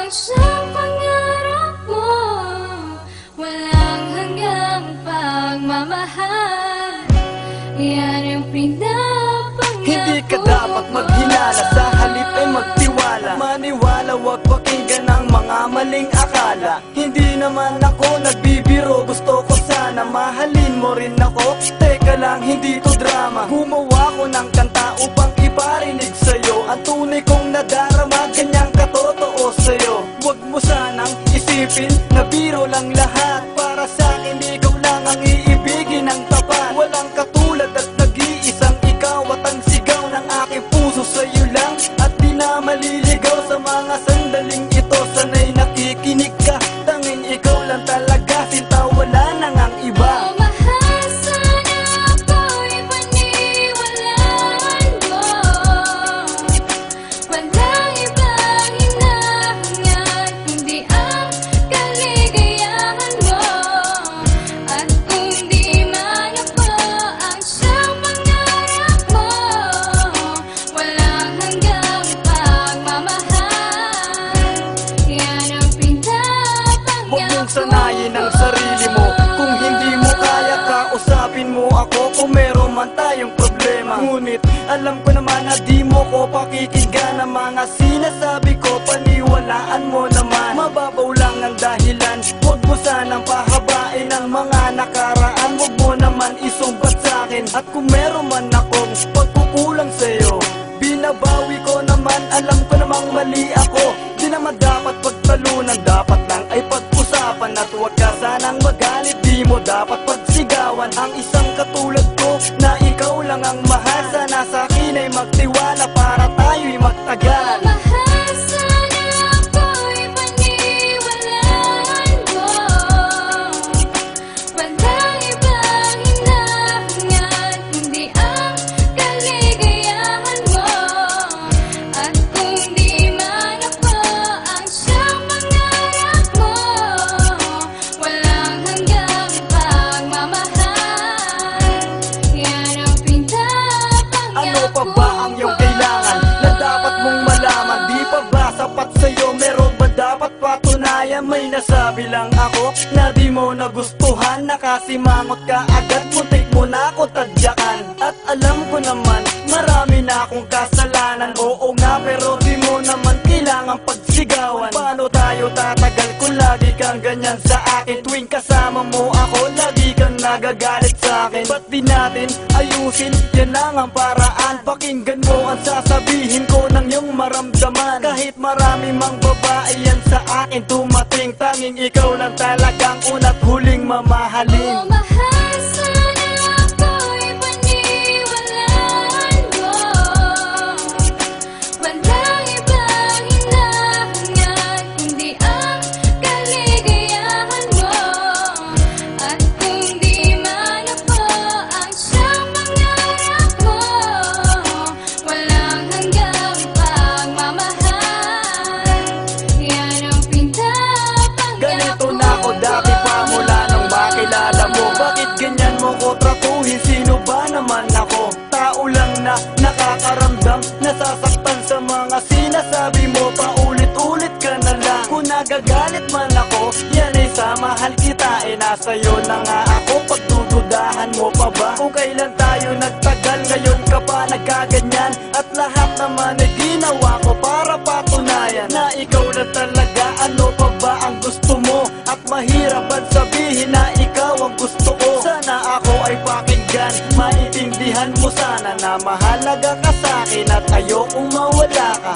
ang siyang pangarap mo. Walang hanggang pagmamahal, yan ang pinapangarap. Hindi ka dapat maghinala, sa halip ay magtiwala. Maniwala, wag pakinggan ang mga maling akala. Hindi naman ako nagbibiro, gusto ko sana mahalin mo rin ako. Teka lang, hindi to drama. Gumawa ko ng kanta upang iparinig sa'yo ang tunay kong nadarama, ganyang katotoo sa'yo. Wag mo sanang isipin na biro lang lahat. Para sa'kin ikaw lang ang iibigin ng tapat. Walang katulad at nag-iisang ikaw, at ang sigaw ng aking puso sa'yo lang. At di na maliligaw sa mga sandaling ito. Sana'y nakikinig ka, tanging ikaw lang talaga, sinta wala nang ang iba. Oh, mahal, sana ako'y paniwalaan mo. Walang ibang hinahangat kundi ang kaligayahan mo. At kung di man ako ang siyang pangarap mo, walang hanggang pagmamahal, yan ang Huwag pinapangarap mong sanayin ang sarili mo. Kung hindi mo kaya, kausapin mo ako kung meron man tayong problema. Ngunit alam ko naman na di mo ko pakikinggan. Ang mga sinasabi ko, paniwalaan mo naman. Mababaw lang ang dahilan, huwag mo sanang pahabain ang mga nakaraan. Huwag mo naman isumbat sa'kin. At kung meron man akong pagkukulang sa'yo, binabawi ko naman, alam ko namang mali ako. Di naman dapat pagtalunan, dapat lang ay pag-usapan. At huwag ka sanang magalit, di mo dapat pagsigawan ang isang katulad ko na ikaw lang ang mahal. Sana sa'kin ay magtiwala para tayo'y magtagal. Mahal, sana ako'y paniwalaan mo. Walang ibang hinahangat kundi ang kaligayahan mo. At kung di man ako ang siyang pangarap mo, walang hanggang pagmamahal, yan ang pinapangarap Ano pa ba ang iyong kailangan na dapat mong malaman? Di pa ba sapat sa'yo? Meron ba dapat patunayan? May nasabi lang ako na di mo nagustuhan. Nakasimangot ka agad, muntik mo na ako tadyakan. At alam ko naman, marami na akong kasalanan. Oo nga, pero di mo naman kailangan pagsigawan. Paano tayo tatagal kung lagi kang ganyan sa akin? Tuwing kasama mo ako, lagi kang nagagalit sa akin. Ba't di natin ayusin? Yan lang ang paraan. Pakinggan mo ang sasabihin ko ng iyong maramdaman. Kahit marami mang babae yan sa akin tumating, tanging ikaw lang talagang una't huling mamahalin. Oh, mahal, sana ako'y paniwalaan mo. Walang ibang hinahangat kundi ang kaligayahan mo. At kung di man ako ang siyang pangarap mo, walang hanggang pagmamahal, yan ang pinapangarap Ganito na ako dati pa mula nung makilala mo. Bakit ganyan mo ko tratuhin? Sino ba naman ako? Tao lang na nakakaramdam, nasasaktan sa mga sinasabi mo. Paulit-ulit ka na lang. Kung nagagalit man ako, yan ay sa mahal kita. Nasa'yo na nga ako, pagdududahan mo pa ba? Kung kailan tayo nagtagal, ngayon ka pa nagkaganyan. At lahat naman ay ginawa ko para patunayan na ikaw na talaga. Ano pa ba ang gusto mo? At mahirap ang sabihin na ikaw ang gusto ko. Sana ako ay pakinggan, maintindihan mo sana na mahalaga ka sa'kin at ayokong mawala ka.